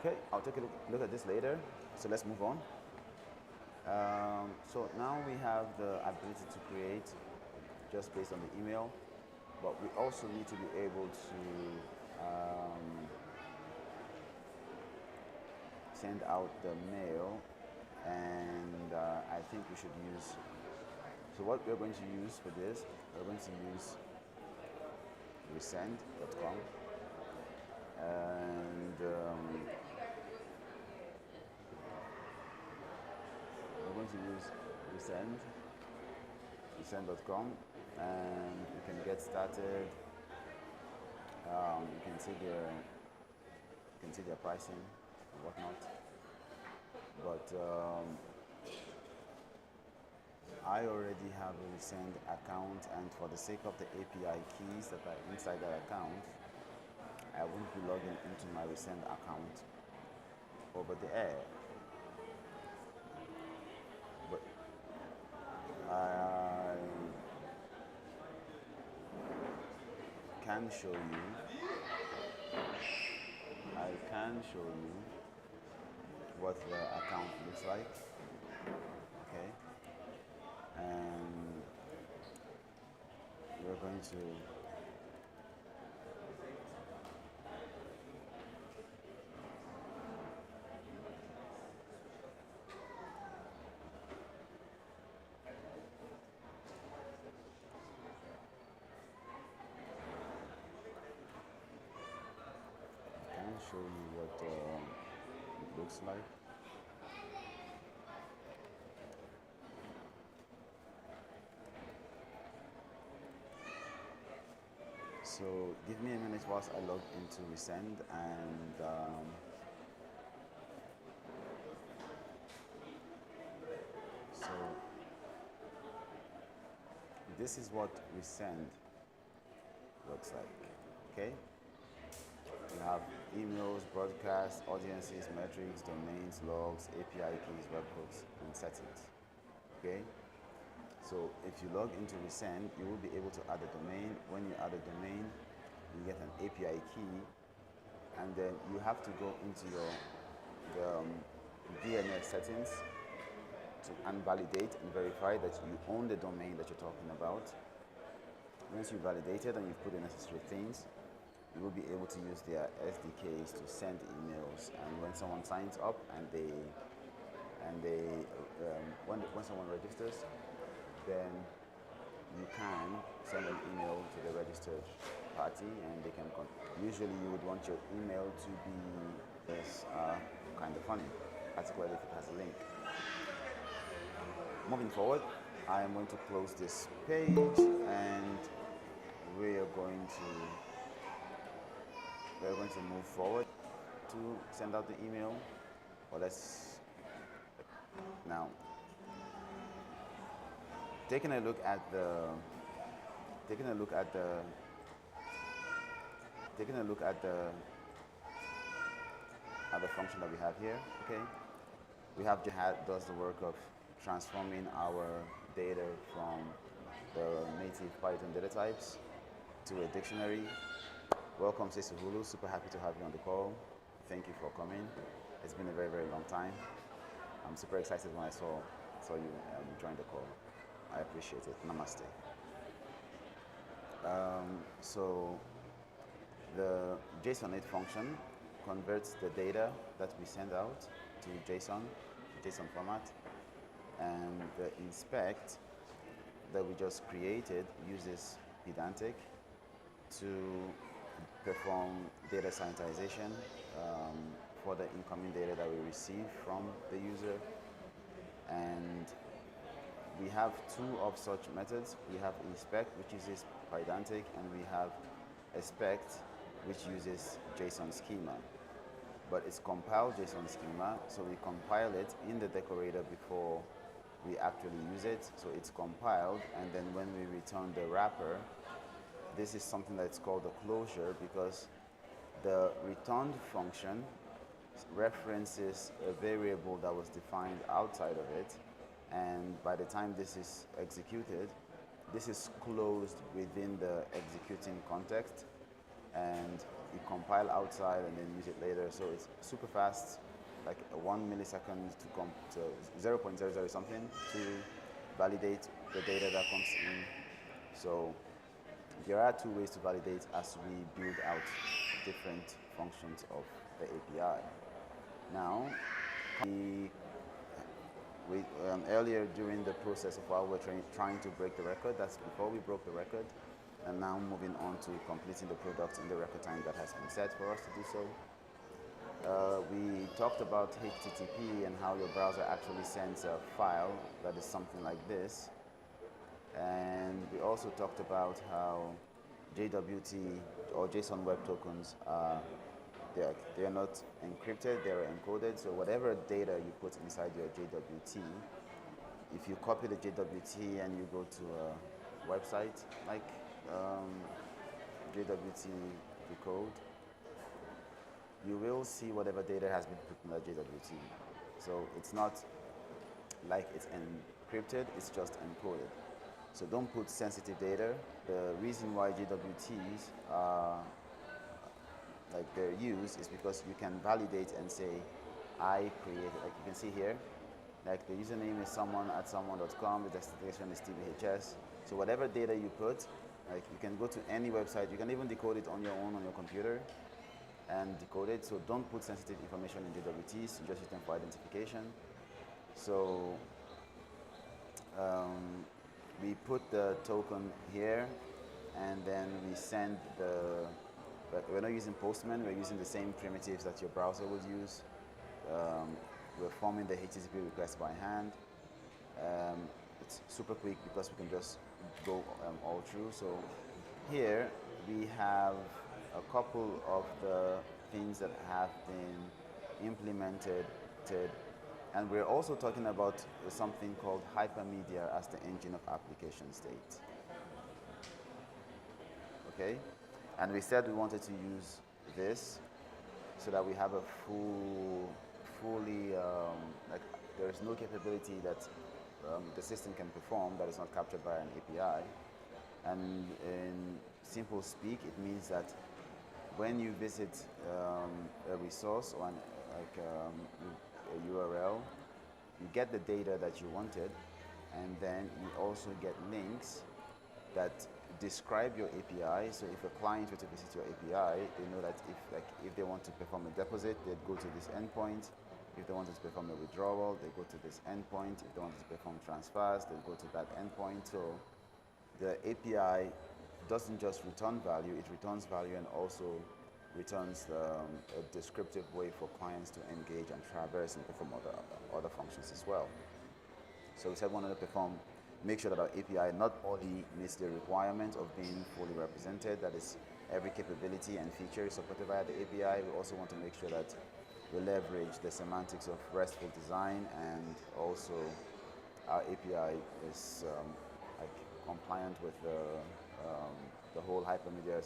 Okay, I'll take a look at this later. So let's move on. So now we have the ability to create just based on the email, but we also need to be able to send out the mail, and I think we should use, so what we're going to use for this, we're going to use resend.com, and we're going to use resend.com, and we can get started. You can see their pricing and whatnot, but I already have a Resend account, and for the sake of the API keys that are inside that account, I won't be logging into my Resend account over the air. But I can show you, what the account looks like. Okay, and we're going to show you what it looks like. So give me a minute whilst I log into Resend, and so this is what Resend looks like. Okay, you have emails, broadcasts, audiences, metrics, domains, logs, API keys, webhooks, and settings. Okay, so if you log into Resend, you will be able to add a domain. When you add a domain, you get an API key, and then you have to go into your DNS settings and validate and verify that you own the domain that you're talking about. Once you've validated and you've put the necessary things, you will be able to use their SDKs to send emails. And when someone signs up and when someone registers, then you can send an email to the registered party, and they can usually you would want your email to be this kind of funny, particularly if it has a link. Moving forward, I am going to close this page, and we're going to move forward to send out the email. Well, let's now taking a look at the function that we have here. Okay, we have does the work of transforming our data from the native Python data types to a dictionary. Welcome, Sister Hulu. Super happy to have you on the call. Thank you for coming. It's been a very, very long time. I'm super excited when I saw you join the call. I appreciate it. Namaste. So the JSON8 function converts the data that we send out to JSON format, and the inspect that we just created uses Pedantic to perform data sanitization for the incoming data that we receive from the user. And we have two of such methods. We have inspect, which uses Pydantic, and we have expect, which uses JSON schema. But it's compiled JSON schema, so we compile it in the decorator before we actually use it. So it's compiled, and then when we return the wrapper, this is something that's called a closure, because the returned function references a variable that was defined outside of it, and by the time this is executed, this is closed within the executing context, and you compile outside and then use it later. So it's super fast, like 1 millisecond to 0.00 something to validate the data that comes in. So there are two ways to validate as we build out different functions of the API. Now, earlier during the process of while we're trying to break the record, that's before we broke the record, and now moving on to completing the product in the record time that has been set for us to do so. We talked about HTTP and how your browser actually sends a file that is something like this. And we also talked about how JWT or JSON Web Tokens are they're not encrypted, they're encoded. So whatever data you put inside your JWT, if you copy the JWT and you go to a website like JWT Decode, you will see whatever data has been put in the JWT. So it's not like it's encrypted, it's just encoded. So don't put sensitive data. The reason why JWTs are like they're used is because you can validate and say, I created, like you can see here, like the username is someone@someone.com, the destination is TVHS. So whatever data you put, like you can go to any website, you can even decode it on your own on your computer and decode it. So don't put sensitive information in JWTs, you just use them for identification. So we put the token here and then we send but we're not using Postman, we're using the same primitives that your browser would use. We're forming the HTTP request by hand. It's super quick because we can just go all through. So here we have a couple of the things that have been implemented, and we're also talking about something called hypermedia as the engine of application state. Okay? And we said we wanted to use this so that we have a fully, like there is no capability that the system can perform that is not captured by an API. And in simple speak, it means that when you visit a resource or a URL, you get the data that you wanted, and then you also get links that describe your API. So if a client were to visit your API, they know that if they want to perform a deposit, they'd go to this endpoint. If they wanted to perform a withdrawal, they go to this endpoint. If they wanted to perform transfers, they go to that endpoint. So the API doesn't just return value, it returns value and also returns a descriptive way for clients to engage and traverse and perform other functions as well. So we said we wanted to make sure that our API not only meets the requirement of being fully represented, that is every capability and feature is supported via the API, we also want to make sure that we leverage the semantics of RESTful design, and also our API is compliant with the whole hypermedia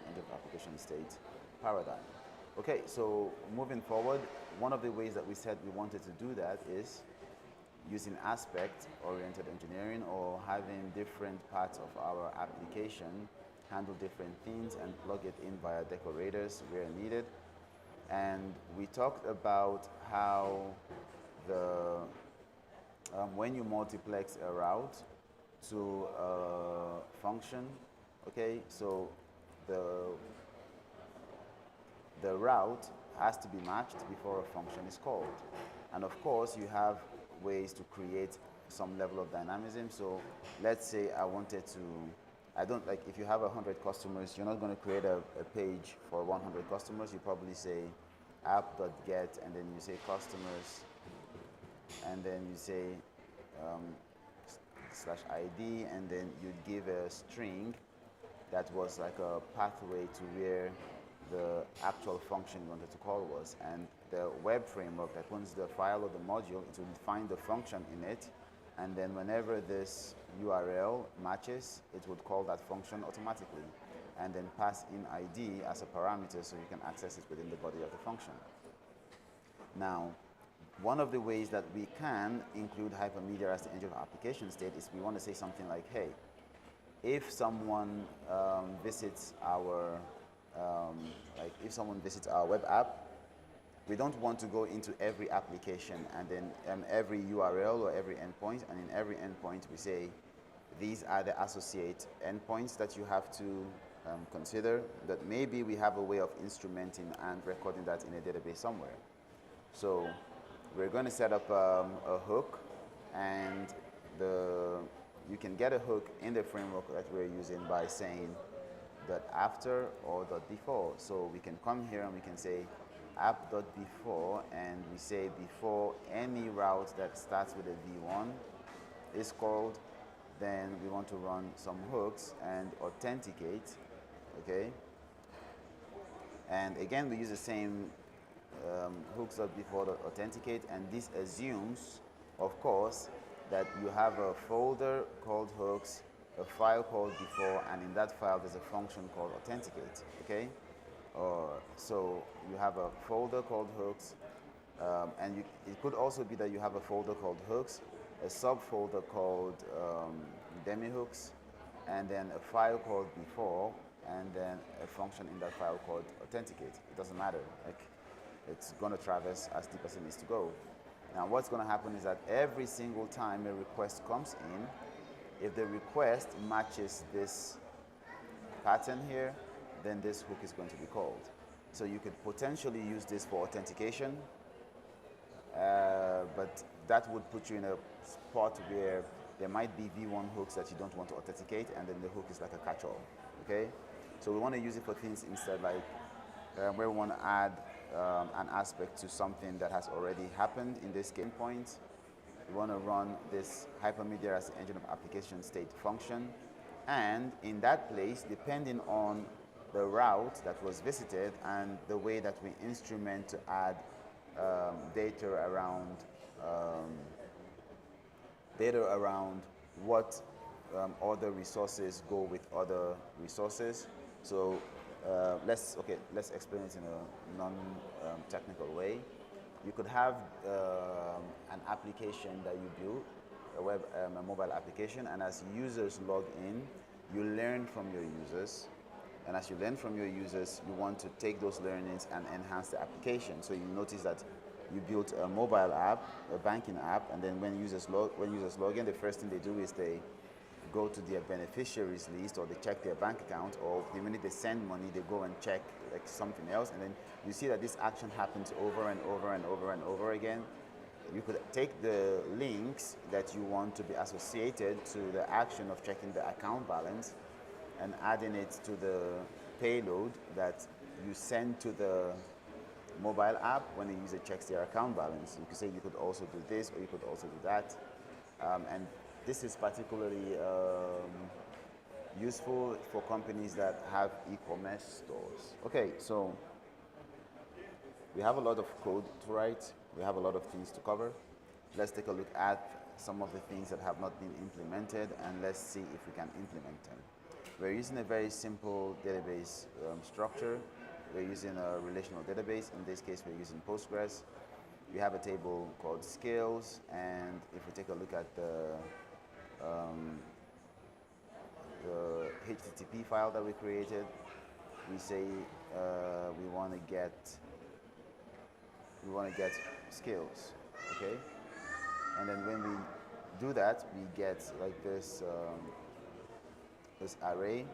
engine application state paradigm. Okay, so moving forward, one of the ways that we said we wanted to do that is using aspect-oriented engineering, or having different parts of our application handle different things and plug it in via decorators where needed. And we talked about how when you multiplex a route to a function, okay, so the route has to be matched before a function is called. And of course, you have ways to create some level of dynamism. So let's say if you have 100 customers, you're not going to create a page for 100 customers. You probably say app.get, and then you say customers, and then you say /ID, and then you'd give a string that was like a pathway to where the actual function you wanted to call was. And the web framework, that once the file or the module, it will find the function in it, and then whenever this URL matches, it would call that function automatically, and then pass in ID as a parameter so you can access it within the body of the function. Now, one of the ways that we can include hypermedia as the engine of application state is we want to say something like, hey, if someone visits our like if someone visits our web app, we don't want to go into every application and then every URL or every endpoint, and in every endpoint we say these are the associate endpoints that you have to consider, that maybe we have a way of instrumenting and recording that in a database somewhere. So we're going to set up a hook, and you can get a hook in the framework that we're using by saying .after or .before. So we can come here and we can say app.before, and we say before any route that starts with a V1 is called, then we want to run some hooks and authenticate, okay? And again, we use the same hooks.before to authenticate, and this assumes, of course, that you have a folder called hooks, a file called before, and in that file there's a function called authenticate, okay? So you have a folder called hooks, and it could also be that you have a folder called hooks, a subfolder called demihooks, and then a file called before, and then a function in that file called authenticate. It doesn't matter. Like, it's going to traverse as deep as it needs to go. Now, what's going to happen is that every single time a request comes in, if the request matches this pattern here, then this hook is going to be called. So you could potentially use this for authentication, but that would put you in a spot where there might be V1 hooks that you don't want to authenticate, and then the hook is like a catch-all, okay? So we want to use it for things instead, like where we want to add an aspect to something that has already happened, in this case point. We want to run this hypermedia as engine of application state function, and in that place, depending on the route that was visited and the way that we instrument to add data around what other resources go with other resources. So let's explain it in a non-technical way. You could have an application that you build, a mobile application, and as users log in, you learn from your users. And as you learn from your users, you want to take those learnings and enhance the application. So you notice that you built a mobile app, a banking app, and then when users log in, the first thing they do is they go to their beneficiaries list, or they check their bank account, or the minute they send money, they go and check like something else, and then you see that this action happens over and over and over and over again. You could take the links that you want to be associated to the action of checking the account balance and adding it to the payload that you send to the mobile app when the user checks their account balance. You could say you could also do this, or you could also do that. And this is particularly useful for companies that have e-commerce stores. Okay, so we have a lot of code to write. We have a lot of things to cover. Let's take a look at some of the things that have not been implemented, and let's see if we can implement them. We're using a very simple database structure. We're using a relational database. In this case, we're using Postgres. We have a table called skills, and if we take a look at the HTTP file that we created, we say we want to get skills, okay? And then when we do that, we get like this array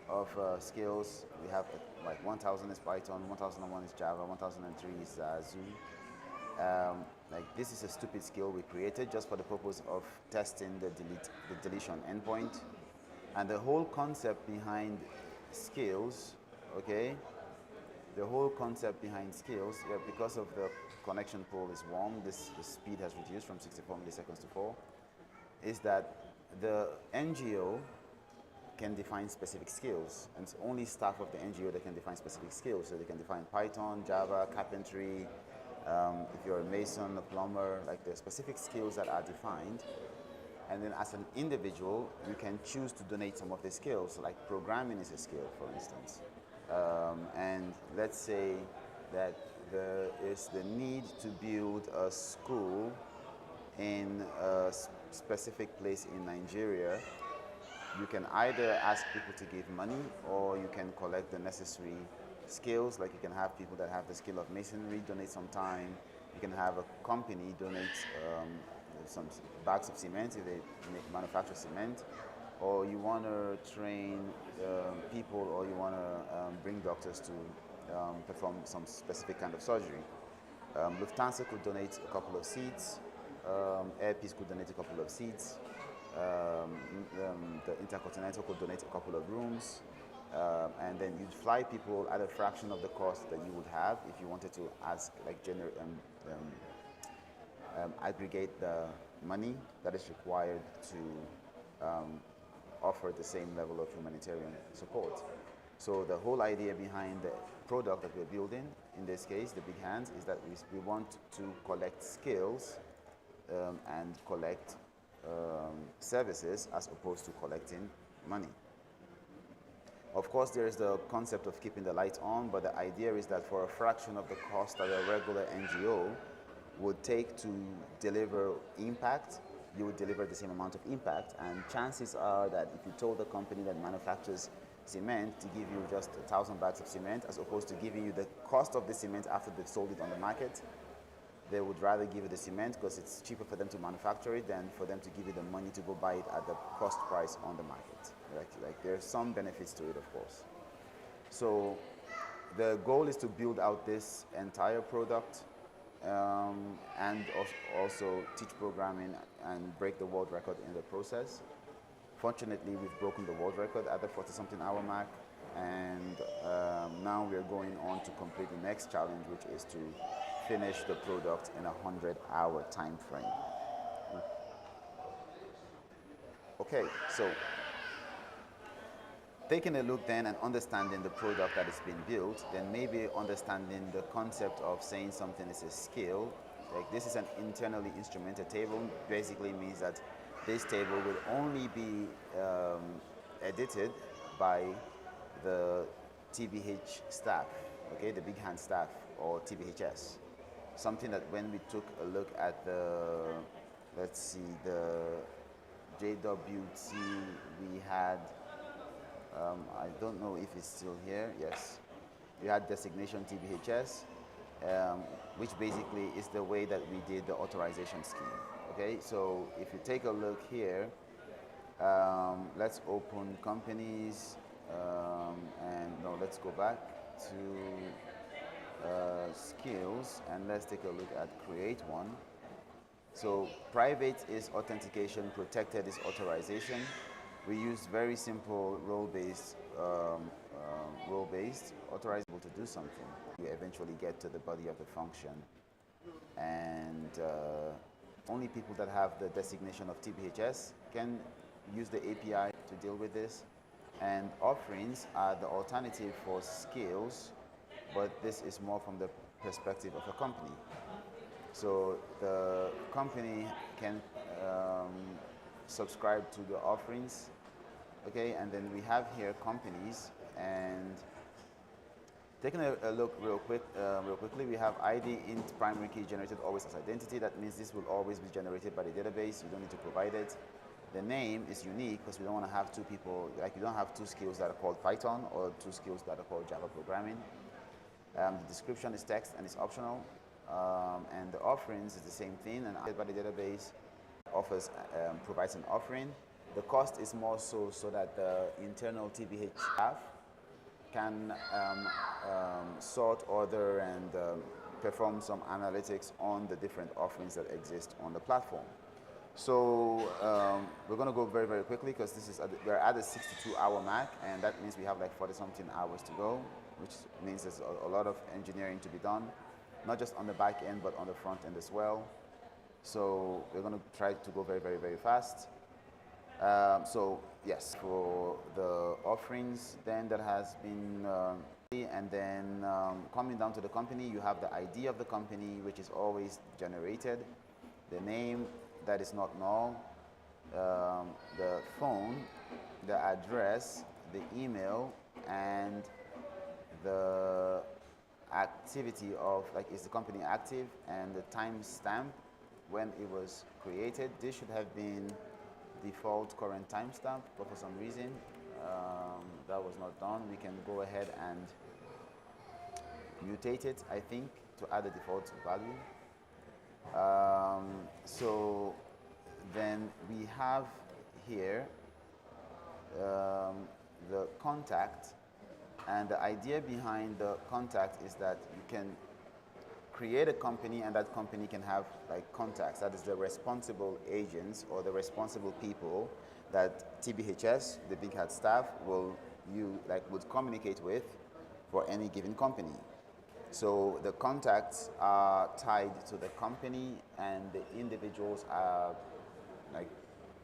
of skills. We have like 1000 is Python, 1001 is Java, 1003 is Zoo. Like, this is a stupid skill we created just for the purpose of testing the deletion endpoint. And the whole concept behind skills, okay, the whole concept behind skills, because of the connection pool is warm, the speed has reduced from 64 milliseconds to 4, is that the NGO can define specific skills, and it's only staff of the NGO that can define specific skills. So they can define Python, Java, carpentry, if you're a mason, a plumber, like the specific skills that are defined. And then as an individual, you can choose to donate some of the skills, like programming is a skill, for instance. And let's say that there is the need to build a school in a specific place in Nigeria, You can either ask people to give money, or you can collect the necessary skills. Like you can have people that have the skill of masonry donate some time. You can have a company donate some bags of cement if they manufacture cement, or you want to train people, or you want to bring doctors to perform some specific kind of surgery. Lufthansa could donate a couple of seats. Air Peace could donate a couple of seats. The Intercontinental could donate a couple of rooms. And then you'd fly people at a fraction of the cost that you would have if you wanted to ask, like, aggregate the money that is required to offer the same level of humanitarian support. So the whole idea behind the product that we're building, in this case, the Big Hands, is that we want to collect skills and collect services as opposed to collecting money. Of course, there is the concept of keeping the lights on, but the idea is that for a fraction of the cost that a regular NGO would take to deliver impact, you would deliver the same amount of impact. And chances are that if you told a company that manufactures cement to give you just 1,000 bags of cement, as opposed to giving you the cost of the cement after they've sold it on the market, they would rather give you the cement because it's cheaper for them to manufacture it than for them to give you the money to go buy it at the cost price on the market. Like there's some benefits to it, of course. So the goal is to build out this entire product and also teach programming and break the world record in the process. Fortunately, we've broken the world record at the 40-something hour mark, and now we're going on to complete the next challenge, which is to finish the product in a 100-hour time frame. Okay, so taking a look then and understanding the product that is being built, then maybe understanding the concept of saying something is a skill. Like, this is an internally instrumented table, basically means that this table will only be edited by the TBH staff, okay, the Big Hand staff, or TBHS. Something that when we took a look at the, let's see, the JWT, we had, I don't know if it's still here, yes. We had designation TBHS, which basically is the way that we did the authorization scheme. Okay, so if you take a look here, let's open companies, and no, let's go back to skills, and let's take a look at create one. So private is authentication, protected is authorization. We use very simple role-based authorizable to do something. You eventually get to the body of the function, and only people that have the designation of TBHS can use the API to deal with this. And offerings are the alternative for skills, but this is more from the perspective of a company. So the company can subscribe to the offerings, okay? And then we have here companies, and taking a look real quickly, we have ID int primary key generated always as identity. That means this will always be generated by the database. You don't need to provide it. The name is unique because we don't want to have two people, like you don't have two skills that are called Python or two skills that are called Java programming. The description is text and it's optional. And the offerings is the same thing, and by the database offers provides an offering. The cost is more so that the internal TBH staff can sort, order, and perform some analytics on the different offerings that exist on the platform. So we're going to go very, very quickly because we're at the 62-hour mark, and that means we have like 40-something hours to go, which means there's a lot of engineering to be done, not just on the back end, but on the front end as well. So we're going to try to go very, very, very fast. So yes, for the offerings then that has been, and then coming down to the company, you have the ID of the company, which is always generated, the name that is not null, the phone, the address, the email, and the activity of, like, is the company active, and the timestamp when it was created. This should have been default current timestamp, but for some reason that was not done. We can go ahead and mutate it, I think, to add a default value. So then we have here the contact, and the idea behind the contact is that you can create a company, and that company can have like contacts. That is the responsible agents or the responsible people that TBHS, the Big Hat staff, would communicate with for any given company. So the contacts are tied to the company, and the individuals are like,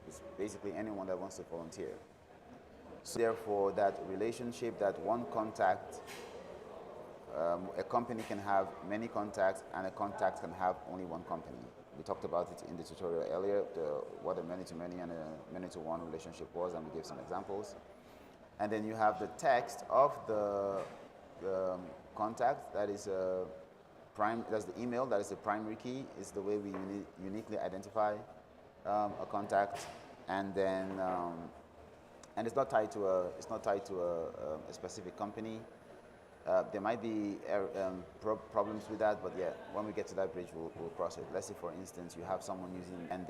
it's basically anyone that wants to volunteer. So therefore, that relationship, that one contact, a company can have many contacts, and a contact can have only one company. We talked about it in the tutorial earlier, what a many-to-many and a many-to-one relationship was, and we gave some examples. And then you have the text of the contact, that is that's the email, that is the primary key, is the way we uniquely identify a contact, and then and it's not tied to a specific company. There might be problems with that, but yeah, when we get to that bridge, we'll cross it. Let's say, for instance, you have someone using, and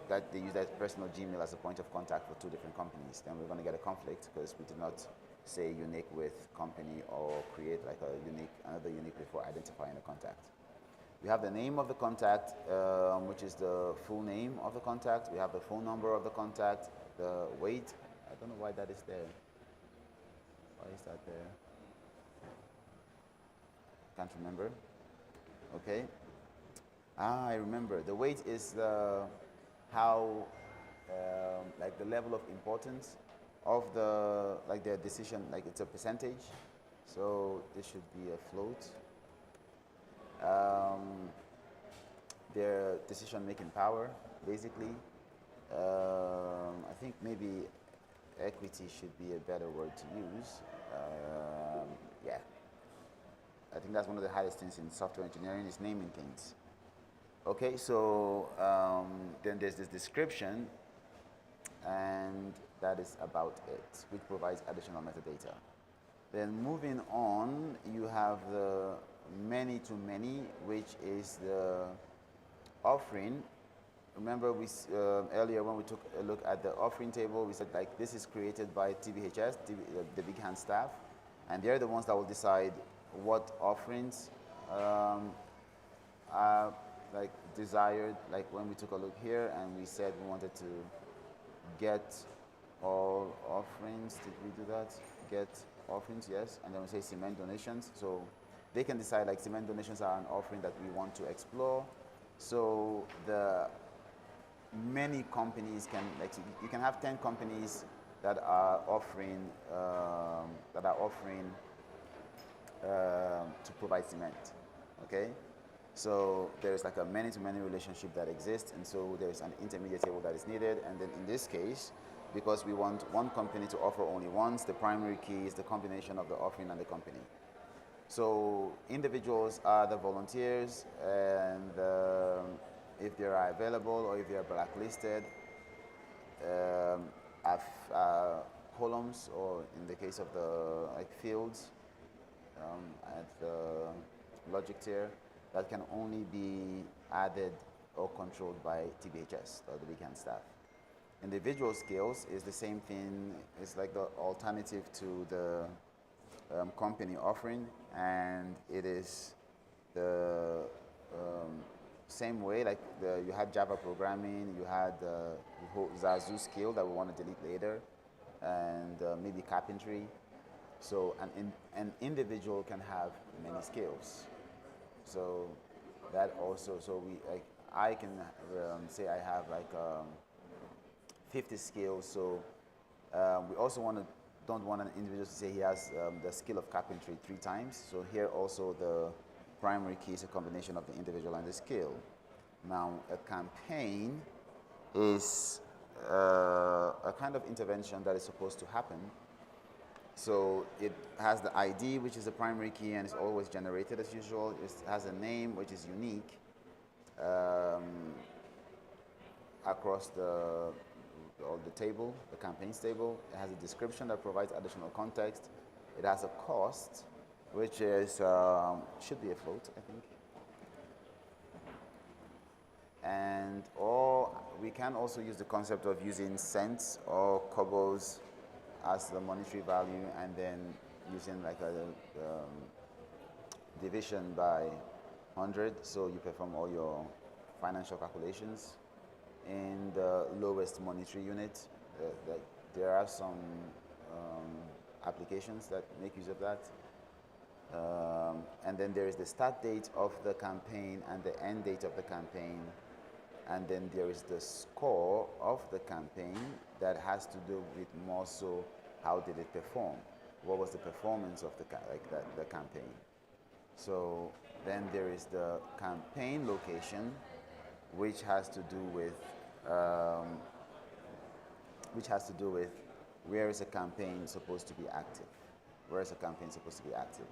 that they use that personal Gmail as a point of contact for two different companies. Then we're going to get a conflict because we did not say unique with company or create like another unique before identifying a contact. We have the name of the contact, which is the full name of the contact. We have the phone number of the contact, the weight. I don't know why that is there. Why is that there? Can't remember. Okay. I remember. The weight is how, like the level of importance of their decision, like it's a percentage. So this should be a float. Their decision-making power, basically. I think maybe equity should be a better word to use. Yeah. I think that's one of the hardest things in software engineering is naming things. Okay, so then there's this description, and that is about it, which provides additional metadata. Then moving on, you have the many-to-many, which is the offering. Remember, we earlier when we took a look at the offering table, we said like this is created by TBHS, the Big Hand staff, and they're the ones that will decide what offerings are like desired. Like when we took a look here and we said we wanted to get all offerings. Did we do that? Get offerings, yes. And then we say cement donations. So they can decide like cement donations are an offering that we want to explore. So the many companies can, like, you can have 10 companies that are offering to provide cement. Okay, so there's like a many-to-many relationship that exists, and so there's an intermediate table that is needed. And then in this case, because we want one company to offer only once, the primary key is the combination of the offering and the company. So individuals are the volunteers, and if they are available or if they are blacklisted, columns, or in the case of the fields at the logic tier, that can only be added or controlled by TBHS or the Big Hand staff. Individual skills is the same thing. It's like the alternative to the company offering, and it is the same way. Like you had Java programming, you had the Zazu skill that we want to delete later, and maybe carpentry. So an individual can have many skills. So that also, so I can say I have like 50 skills. So we also don't want an individual to say he has the skill of carpentry 3 times. So here also the primary key is a combination of the individual and the skill. Now a campaign is a kind of intervention that is supposed to happen. So it has the ID, which is the primary key, and it's always generated as usual. It has a name, which is unique. across the table, the campaigns table. It has a description that provides additional context. It has a cost, which is should be a float, I think. And or we can also use the concept of using cents or kobos as the monetary value, and then using like a division by 100, so you perform all your financial calculations in the lowest monetary unit. There are some applications that make use of that. And then there is the start date of the campaign and the end date of the campaign. And then there is the score of the campaign that has to do with more so how did it perform? What was the performance of the campaign? So then there is the campaign location, which has to do with where is a campaign supposed to be active? Where is a campaign supposed to be active?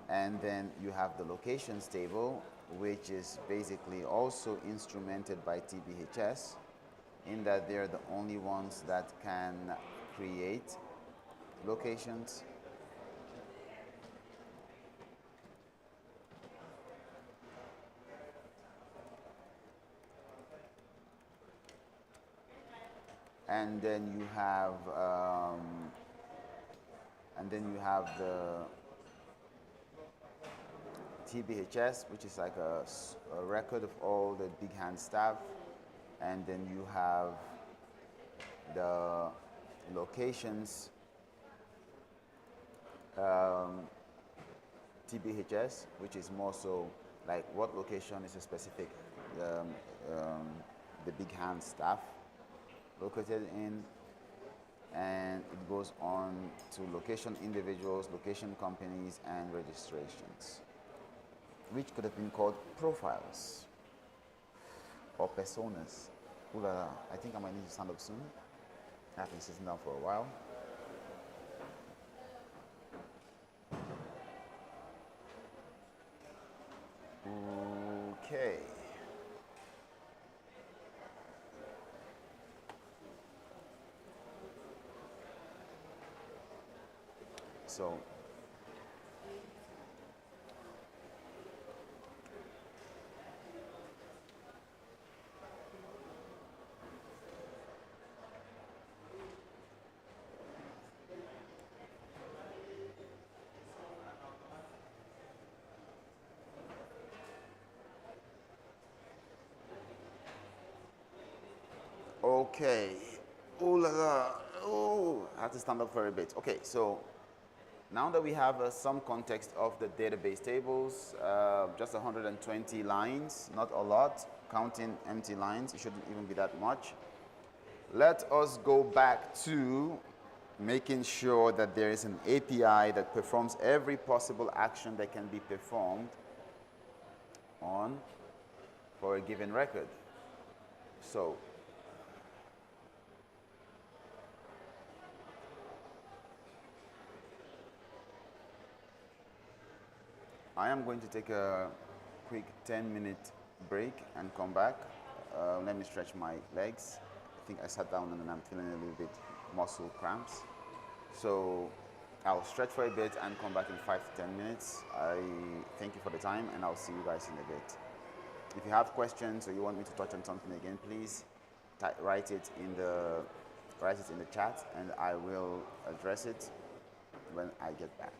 And then you have the locations table, which is basically also instrumented by TBHS, in that they're the only ones that can create locations. And then you have the TBHS, which is like a record of all the big hand staff. And then you have the locations TBHS, which is more so like what location is a specific the big hand staff located in, and it goes on to location individuals, location companies, and registrations, which could have been called profiles or personas. Ooh la la. I think I might need to stand up soon. I've been sitting down for a while. Okay. So okay. Ooh la la. Oh, I have to stand up for a bit. Okay, so now that we have some context of the database tables, just 120 lines, not a lot, counting empty lines, it shouldn't even be that much. Let us go back to making sure that there is an API that performs every possible action that can be performed for a given record. So I am going to take a quick 10-minute break and come back. Let me stretch my legs. I think I sat down and I'm feeling a little bit muscle cramps. So I'll stretch for a bit and come back in 5 to 10 minutes. I thank you for the time, and I'll see you guys in a bit. If you have questions or you want me to touch on something again, please write it in the chat, and I will address it when I get back.